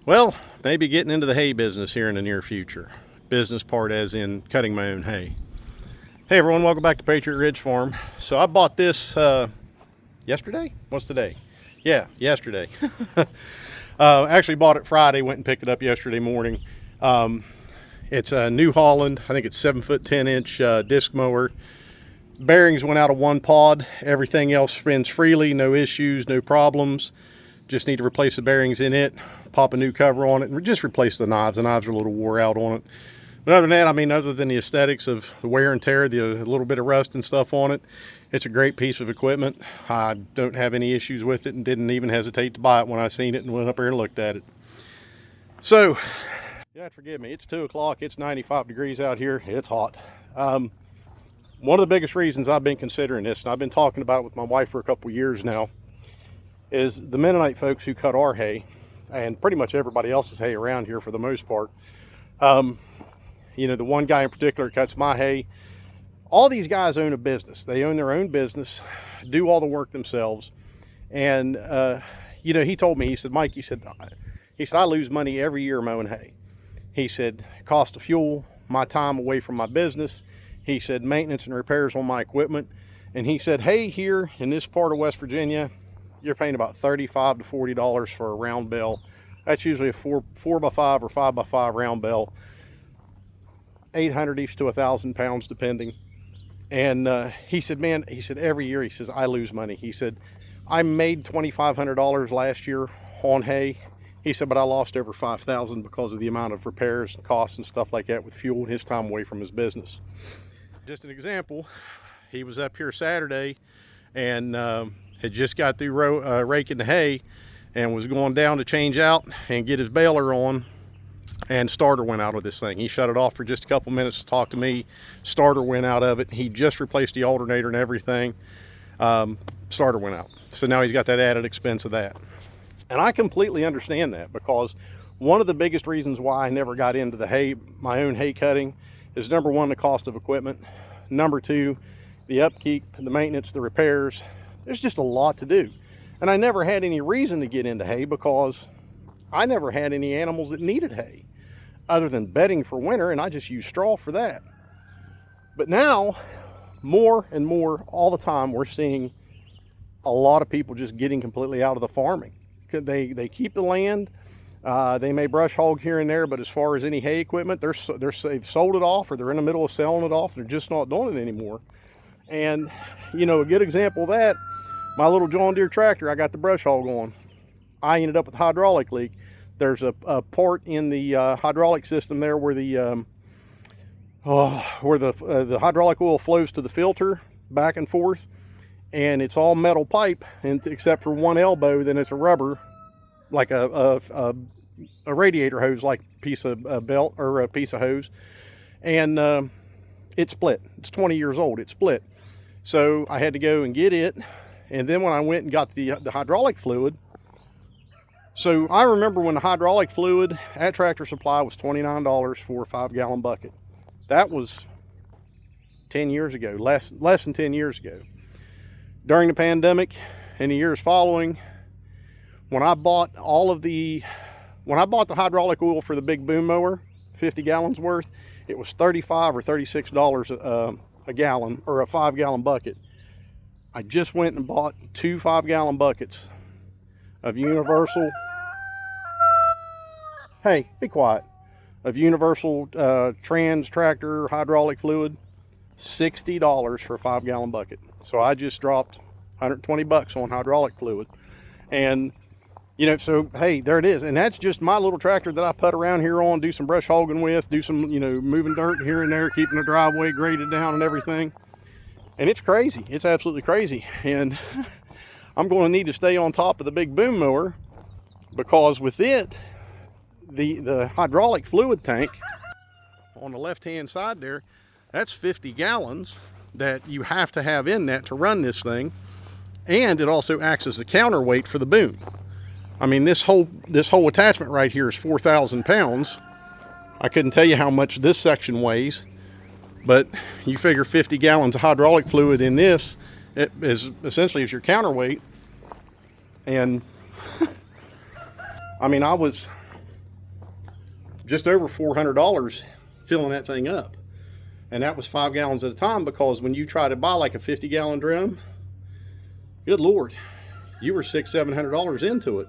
Well, maybe getting into the hay business here in the near future. Business part as in cutting my own hay. Hey everyone, welcome back to Patriot Ridge Farm. So I bought this yesterday? What's today? Yeah, yesterday. Actually bought it Friday, went and picked it up yesterday morning. It's a New Holland, I think it's 7-foot 10-inch disc mower. Bearings went out of one pod, everything else spins freely, no issues, no problems. Just need to replace the bearings in it, pop a new cover on it, and just replace the knives. The knives are a little wore out on it. But other than that, I mean, other than the aesthetics of the wear and tear, the little bit of rust and stuff on it, it's a great piece of equipment. I don't have any issues with it and didn't even hesitate to buy it when I seen it and went up here and looked at it. So, yeah, forgive me, it's 2 o'clock, it's 95 degrees out here, it's hot. One of the biggest reasons I've been considering this, and I've been talking about it with my wife for a couple years now, is the Mennonite folks who cut our hay, and pretty much everybody else's hay around here for the most part. You know, the one guy in particular cuts my hay. All these guys own a business. They own their own business, do all the work themselves. And, you know, he told me, he said, Mike, he said, I lose money every year mowing hay. He said, cost of fuel, my time away from my business. He said, maintenance and repairs on my equipment. And he said, hay here in this part of West Virginia, you're paying about $35 to $40 for a round bell. That's usually a 4x5 or 5x5 round bell. 800-ish to 1,000 pounds depending. And he said, man, he said, every year, he says, I lose money. He said, I made $2,500 last year on hay. He said, but I lost over $5,000 because of the amount of repairs and costs and stuff like that with fuel and his time away from his business. Just an example, he was up here Saturday and had just got through raking the hay and was going down to change out and get his baler on, and starter went out of this thing. He shut it off for just a couple minutes to talk to me. Starter went out of it. He just replaced the alternator and everything. Starter went out. So now he's got that added expense of that. And I completely understand that, because one of the biggest reasons why I never got into the hay, my own hay cutting, is number one, the cost of equipment. Number two, the upkeep, the maintenance, the repairs. There's just a lot to do. And I never had any reason to get into hay because I never had any animals that needed hay other than bedding for winter, and I just used straw for that. But now, more and more all the time, we're seeing a lot of people just getting completely out of the farming. They keep the land, they may brush hog here and there, but as far as any hay equipment, they've sold it off, or they're in the middle of selling it off, and they're just not doing it anymore. And, you know, a good example of that, my little John Deere tractor, I got the brush hog on. I ended up with a hydraulic leak. There's a part in the hydraulic system there where the hydraulic oil flows to the filter back and forth, and it's all metal pipe, and except for one elbow, then it's a rubber, like a radiator hose, like piece of belt or a piece of hose, and it split. It's 20 years old. It split. So I had to go and get it. And then when I went and got the hydraulic fluid, so I remember when the hydraulic fluid at Tractor Supply was $29 for a 5-gallon bucket. That was 10 years ago, less than 10 years ago. During the pandemic and the years following, when I bought the hydraulic oil for the big boom mower, 50 gallons worth, it was $35 or $36 a gallon, or a 5-gallon bucket. I just went and bought 2 5-gallon buckets of Universal. Hey, be quiet. Of Universal Trans Tractor hydraulic fluid, $60 for a 5-gallon bucket. So I just dropped $120 on hydraulic fluid. And, you know, so, hey, there it is. And that's just my little tractor that I put around here on, do some brush hogging with, do some, you know, moving dirt here and there, keeping the driveway graded down and everything. And it's crazy. It's absolutely crazy. And I'm going to need to stay on top of the big boom mower, because with it, the hydraulic fluid tank on the left-hand side there, that's 50 gallons that you have to have in that to run this thing. And it also acts as a counterweight for the boom. I mean, this whole attachment right here is 4,000 pounds. I couldn't tell you how much this section weighs, but you figure 50 gallons of hydraulic fluid in this, it is essentially as your counterweight. And I mean, I was just over $400 filling that thing up. And that was 5 gallons at a time, because when you try to buy like a 50-gallon drum, good Lord, you were $600-700 into it.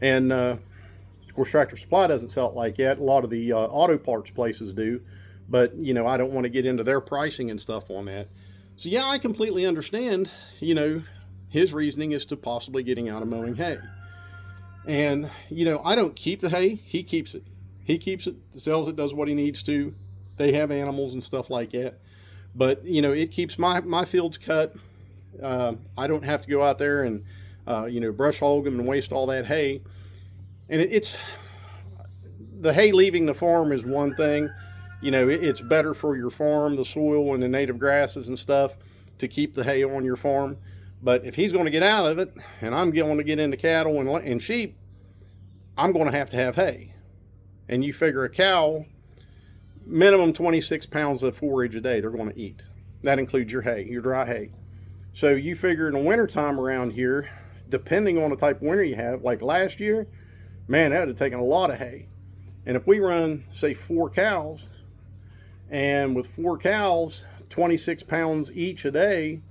And of course, Tractor Supply doesn't sell it like that. A lot of the auto parts places do, but you know, I don't want to get into their pricing and stuff on that. So yeah, I completely understand, you know, his reasoning is to possibly getting out of mowing hay. And you know, I don't keep the hay, he keeps it. He keeps it, sells it, does what he needs to. They have animals and stuff like that. But you know, it keeps my fields cut. I don't have to go out there and you know, brush hog them and waste all that hay. And it's the hay leaving the farm is one thing. You know, it's better for your farm, the soil and the native grasses and stuff, to keep the hay on your farm. But if he's going to get out of it, and I'm going to get into cattle and sheep, I'm going to have hay. And you figure a cow, minimum 26 pounds of forage a day they're going to eat. That includes your hay, your dry hay. So you figure in the wintertime around here, depending on the type of winter you have, like last year, man, that would have taken a lot of hay. And if we run, say, 4 cows, and with 4 cows, 26 pounds each a day,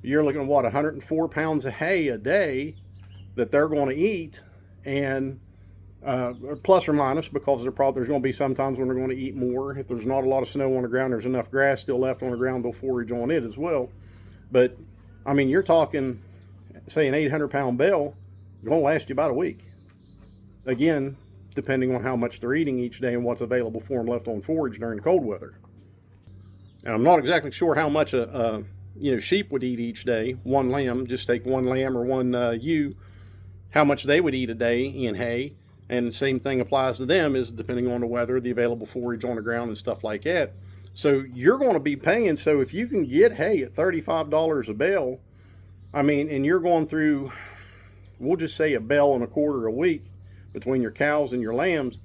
you're looking at what, 104 pounds of hay a day that they're going to eat. And plus or minus, because there's going to be some times when they're going to eat more. If there's not a lot of snow on the ground, there's enough grass still left on the ground, they'll forage on it as well. But I mean, you're talking, say, an 800-pound bale going to last you about a week. Again, depending on how much they're eating each day and what's available for them left on forage during the cold weather. And I'm not exactly sure how much a you know, sheep would eat each day. One lamb, just take one lamb or one ewe, how much they would eat a day in hay. And the same thing applies to them, is depending on the weather, the available forage on the ground and stuff like that. So you're going to be paying. So if you can get hay at $35 a bale, I mean, and you're going through, we'll just say a bale and a quarter a week between your cows and your lambs,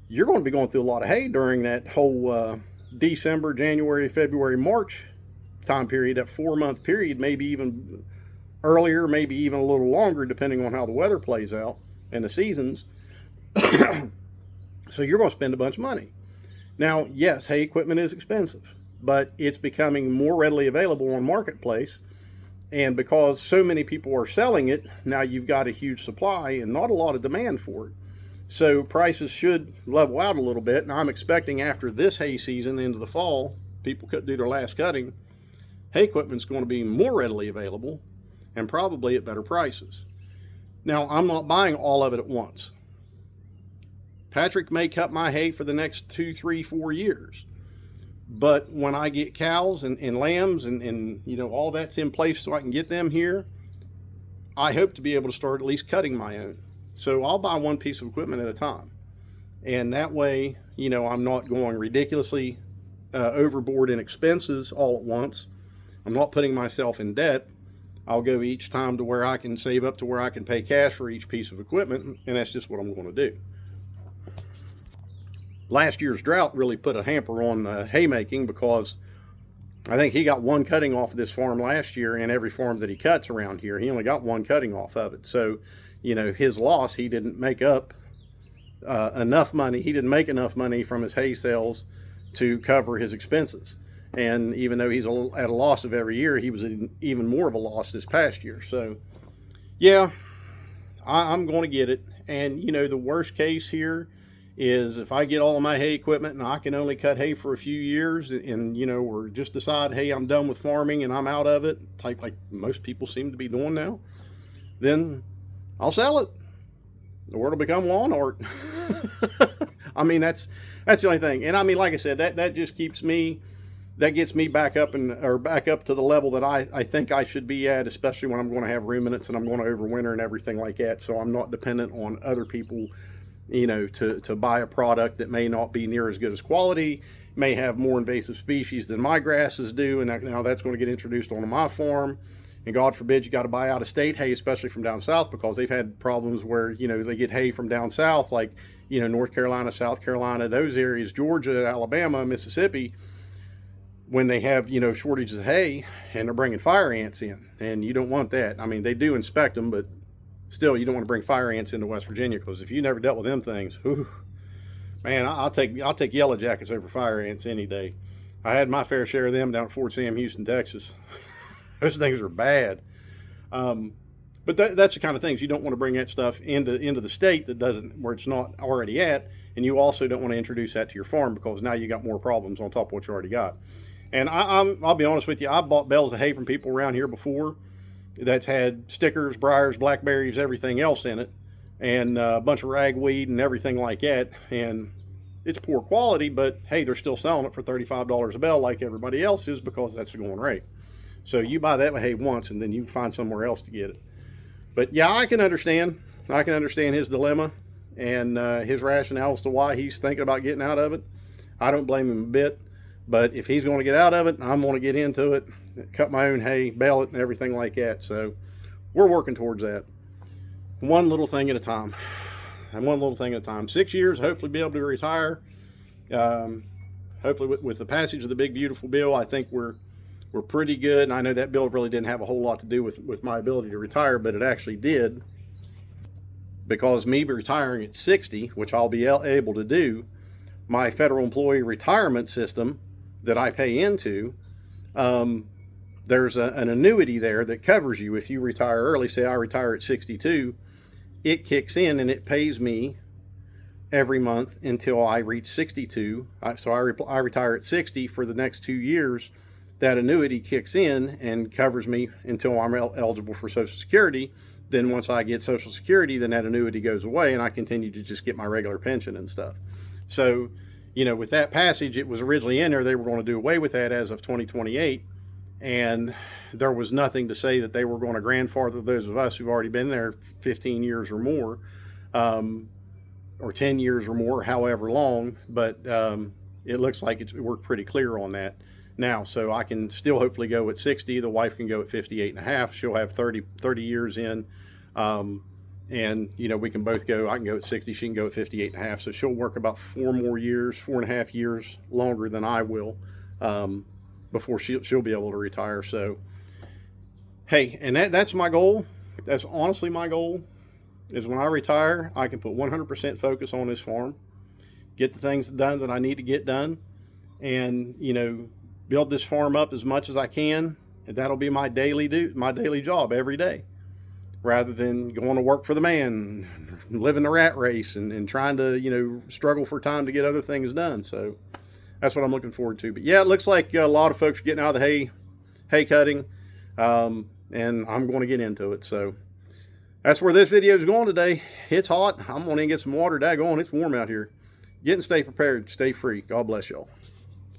you're going to be going through a lot of hay during that whole December, January, February, March time period, that 4-month period, maybe even earlier, maybe even a little longer, depending on how the weather plays out and the seasons. So you're going to spend a bunch of money. Now, yes, hay equipment is expensive, but it's becoming more readily available on marketplace. And because so many people are selling it, now you've got a huge supply and not a lot of demand for it. So prices should level out a little bit. And I'm expecting after this hay season into the fall, people could do their last cutting, hay equipment's going to be more readily available and probably at better prices. Now, I'm not buying all of it at once. Patrick may cut my hay for the next 2, 3, 4 years. But when I get cows and lambs and you know, all that's in place so I can get them here, I hope to be able to start at least cutting my own. So I'll buy one piece of equipment at a time. And that way, you know, I'm not going ridiculously overboard in expenses all at once. I'm not putting myself in debt. I'll go each time to where I can save up to where I can pay cash for each piece of equipment, and that's just what I'm going to do. Last year's drought really put a hamper on haymaking, because I think he got one cutting off of this farm last year, and every farm that he cuts around here, he only got one cutting off of it. So, you know, his loss, he didn't make up enough money. He didn't make enough money from his hay sales to cover his expenses. And even though he's at a loss of every year, he was even more of a loss this past year. So, yeah, I'm going to get it. And, you know, the worst case here is if I get all of my hay equipment and I can only cut hay for a few years and, you know, or just decide, hey, I'm done with farming and I'm out of it, like most people seem to be doing now, then I'll sell it. Or it'll become lawn art. I mean, that's the only thing. And I mean, like I said, that just keeps me, that gets me back up back up to the level that I think I should be at, especially when I'm going to have ruminants and I'm going to overwinter and everything like that. So I'm not dependent on other people, you know, to buy a product that may not be near as good as quality, may have more invasive species than my grasses do, and now that's going to get introduced onto my farm. And God forbid you got to buy out of state hay, especially from down south, because they've had problems where, you know, they get hay from down south, like, you know, North Carolina, South Carolina, those areas, Georgia, Alabama, Mississippi, when they have, you know, shortages of hay, and they're bringing fire ants in, and you don't want that. I mean, they do inspect them, but still, you don't want to bring fire ants into West Virginia, because if you never dealt with them things, whew, Man, I'll take yellow jackets over fire ants any day. I had my fair share of them down at Fort Sam, Houston, Texas. Those things are bad. But that's the kind of things you don't want to bring that stuff into the state that doesn't, where it's not already at, and you also don't want to introduce that to your farm, because now you got more problems on top of what you already got. And I'll be honest with you, I bought bales of hay from people around here before that's had stickers, briars, blackberries, everything else in it, and a bunch of ragweed and everything like that. And it's poor quality, but hey, they're still selling it for $35 a bale like everybody else is, because that's the going rate. So you buy that hay once, and then you find somewhere else to get it. But yeah, I can understand his dilemma and his rationale as to why he's thinking about getting out of it. I don't blame him a bit. But if he's going to get out of it, I'm going to get into it, cut my own hay, bale it, and everything like that. So we're working towards that. One little thing at a time. And one little thing at a time. 6 years, hopefully be able to retire. Hopefully with the passage of the big, beautiful bill, I think we're pretty good. And I know that bill really didn't have a whole lot to do with my ability to retire, but it actually did. Because me retiring at 60, which I'll be able to do, my federal employee retirement system that I pay into, there's an annuity there that covers you if you retire early. Say I retire at 62, it kicks in and it pays me every month until I reach 62. So I retire at 60. For the next 2 years, that annuity kicks in and covers me until I'm eligible for Social Security. Then once I get Social Security, then that annuity goes away and I continue to just get my regular pension and stuff. So, you know, with that passage, it was originally in there, they were going to do away with that as of 2028. And there was nothing to say that they were going to grandfather those of us who've already been there 15 years or more, or 10 years or more, however long. But it looks like it worked pretty clear on that now. So I can still hopefully go at 60. The wife can go at 58 and a half. She'll have 30 years in. And, you know, we can both go, I can go at 60, she can go at 58 and a half. So she'll work about 4.5 years longer than I will, before she'll be able to retire. So, hey, and that's my goal. That's honestly my goal, is when I retire, I can put 100% focus on this farm, get the things done that I need to get done, and, you know, build this farm up as much as I can. And that'll be my daily job every day, rather than going to work for the man, living the rat race, and trying to, you know, struggle for time to get other things done. So that's what I'm looking forward to. But yeah, it looks like a lot of folks are getting out of the hay cutting, and I'm going to get into it. So that's where this video is going today. It's hot. I'm going to get some water. Daggone, it's warm out here. Get and stay prepared. Stay free. God bless y'all.